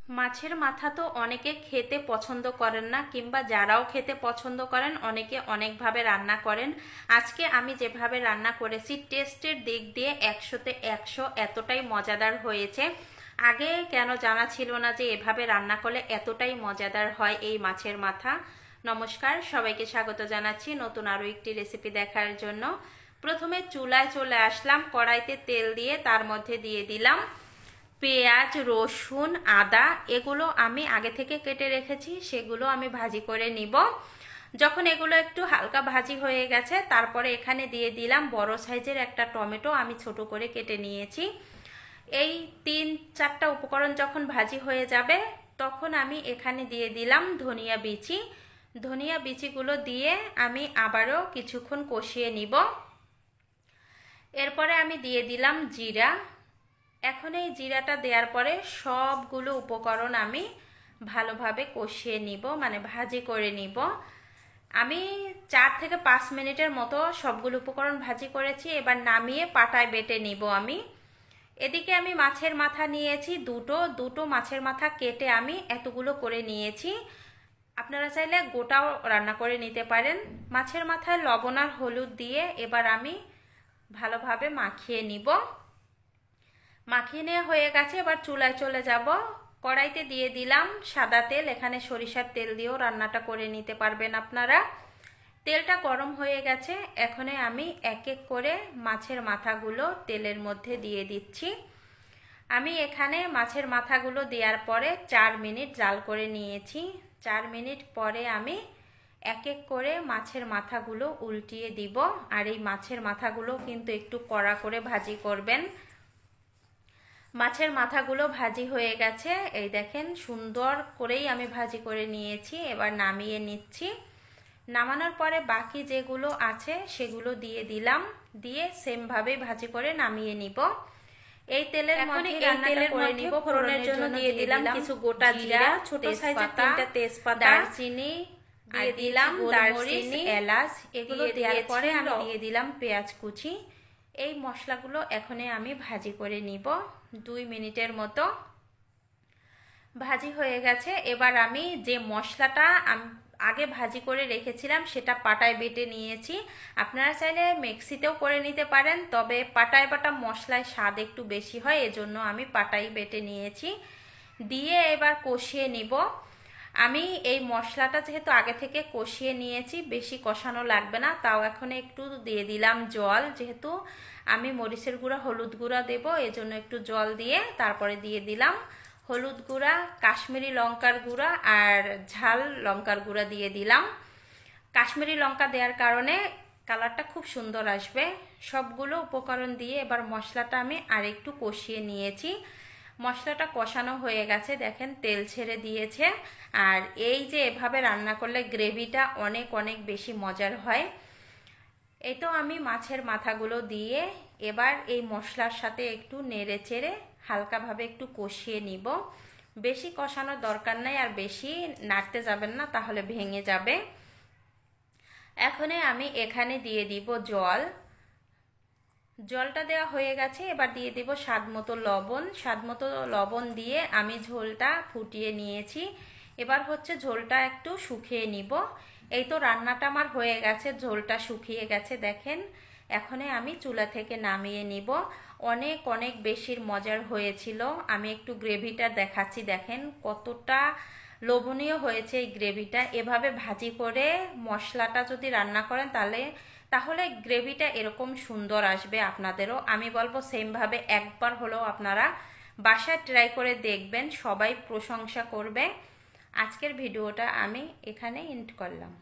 মাছের মাথা তো অনেকে খেতে পছন্দ করেন না, কিংবা যারাও খেতে পছন্দ করেন অনেকে অনেকভাবে রান্না করেন। আজকে আমি যেভাবে রান্না করেছি টেস্টের দিক দিয়ে 100-তে 100, এতটাই মজাদার হয়েছে। আগে কেন জানা ছিল না যে এভাবে রান্না করলে এতটাই মজাদার হয় এই মাছের মাথা। নমস্কার, সবাইকে স্বাগত জানাচ্ছি নতুন আরও একটি রেসিপি দেখার জন্য। প্রথমে চুলায় চলে আসলাম, কড়াইতে তেল দিয়ে তার মধ্যে দিয়ে দিলাম পেঁয়াজ, রসুন, আদা। এগুলো আমি আগে থেকে কেটে রেখেছি, সেগুলো আমি ভাজি করে নিব। যখন এগুলো একটু হালকা ভাজি হয়ে গেছে তারপরে এখানে দিয়ে দিলাম বড় সাইজের একটা টমেটো, আমি ছোট করে কেটে নিয়েছি। এই 3-4টা উপকরণ যখন ভাজি হয়ে যাবে তখন আমি এখানে দিয়ে দিলাম ধনিয়া বিচি। ধনিয়া বিচিগুলো দিয়ে আমি আবারও কিছুক্ষণ কষিয়ে নিব। এরপরে আমি দিয়ে দিলাম জিরা। এখন এই জিরাটা দেওয়ার পরে সবগুলো উপকরণ আমি ভালোভাবে কষিয়ে নিব, মানে ভাজি করে নিব। আমি 4 থেকে 5 মিনিটের মতো সবগুলো উপকরণ ভাজি করেছি। এবার নামিয়ে পাটায় বেটে নিব আমি। এদিকে আমি মাছের মাথা নিয়েছি দুটো মাছের মাথা কেটে আমি এতগুলো করে নিয়েছি। আপনারা চাইলে গোটাও রান্না করে নিতে পারেন। মাছের মাথায় লবণ আর হলুদ দিয়ে এবার আমি ভালোভাবে মাখিয়ে নিব। মাখিয়ে নেওয়া হয়ে গেছে, এবার চুলায় চলে যাব। কড়াইতে দিয়ে দিলাম সাদা তেল। এখানে সরিষার তেল দিয়েও রান্নাটা করে নিতে পারবেন আপনারা। তেলটা গরম হয়ে গেছে, এখন আমি এক এক করে মাছের মাথাগুলো তেলের মধ্যে দিয়ে দিচ্ছি। আমি এখানে মাছের মাথাগুলো দেওয়ার পরে 4 মিনিট জাল করে নিয়েছি। 4 মিনিট পরে আমি এক এক করে মাছের মাথাগুলো উল্টিয়ে দিব। আর এই মাছের মাথাগুলো কিন্তু একটু কড়া করে ভাজি করবেন। মাছের মাথাগুলো ভাজি হয়ে গেছে, এই দেখেন সুন্দর করেই আমি ভাজি করে নিয়েছি। এবার নামিয়ে নিচ্ছি। নামানোর পরে বাকি যেগুলো আছে সেগুলো দিয়ে দিলাম, দিয়ে সেমভাবে ভাজি করে নামিয়ে নিব। এই তেলের মধ্যে রান্নাটা করে নিব। ফোড়নের জন্য দিয়ে দিলাম কিছু গোটা জিরা, ছোট সাইজের 3টা তেজপাতা, দারচিনি দিয়ে দিলাম, দারচিনি, এলাচ। এগুলো দেওয়ার পরে আমি দিয়ে দিলাম পেঁয়াজ কুচি। এই মশলাগুলো এখন আমি ভাজি করে নিব 2 মিনিটের মতো। ভাজি হয়ে গেছে, এবার আমি যে মশলাটা আগে ভাজি করে রেখেছিলাম সেটা পাটায় বেটে নিয়েছি। আপনারা চাইলে মিক্সিতেও করে নিতে পারেন, তবে পাটায় বাটা মশলায় স্বাদ একটু বেশি হয়, এজন্য আমি পাটায় বেটে নিয়েছি। দিয়ে এবার কষিয়ে নিব। আমি এই মশলাটা যেহেতু আগে থেকে কষিয়ে নিয়েছি, বেশি কষানো লাগবে না। তাও এখন একটু দিয়ে দিলাম জল, যেহেতু আমি মরিচের গুঁড়া, হলুদ গুঁড়া দেব, এজন্য একটু জল দিয়ে তারপরে দিয়ে দিলাম হলুদ গুঁড়া, কাশ্মীরি লঙ্কার গুঁড়া আর ঝাল লঙ্কার গুঁড়া দিয়ে দিলাম। কাশ্মীরি লঙ্কা দেওয়ার কারণে কালারটা খুব সুন্দর আসবে। সবগুলো উপকরণ দিয়ে এবার মশলাটা আমি আরেকটু কষিয়ে নিয়েছি। মশলাটা কষানো হয়ে গেছে, দেখেন তেল ছেড়ে দিয়েছে। আর এই যে এভাবে রান্না করলে গ্রেভিটা অনেক অনেক বেশি মজার হয়। এই তো আমি মাছের মাথাগুলো দিয়ে এবার এই মশলার সাথে একটু নেড়ে চেড়ে হালকাভাবে একটু কষিয়ে নিব। বেশি কষানোর দরকার নাই, আর বেশি নাড়তে যাবেন না, তাহলে ভেঙে যাবে। এখন আমি এখানে দিয়ে দিব জল। জলটা দেওয়া হয়ে গেছে, এবার দিয়ে দিব স্বাদ মতো লবণ। স্বাদ মতো লবণ দিয়ে আমি ঝোলটা ফুটিয়ে নিয়েছি। এবার হচ্ছে ঝোলটা একটু শুকিয়ে নিব। এই তো রান্নাটা আমার হয়ে গেছে, ঝোলটা শুকিয়ে গেছে দেখেন। এখন আমি চুলা থেকে নামিয়ে নিব। অনেক অনেক বেশি মজার হয়েছিল। আমি একটু গ্রেভিটা দেখাচ্ছি, দেখেন কতটা লোভনীয় হয়েছে এই গ্রেভিটা। এভাবে ভাজি করে মশলাটা যদি রান্না করেন তাহলে গ্রেভিটা এরকম সুন্দর আসবে। আপনাদেরও আমি বলবো সেমভাবে একবার হলেও আপনারা বাসায় ট্রাই করে দেখবেন, সবাই প্রশংসা করবে। আজকের ভিডিওটা আমি এখানে এন্ড করলাম।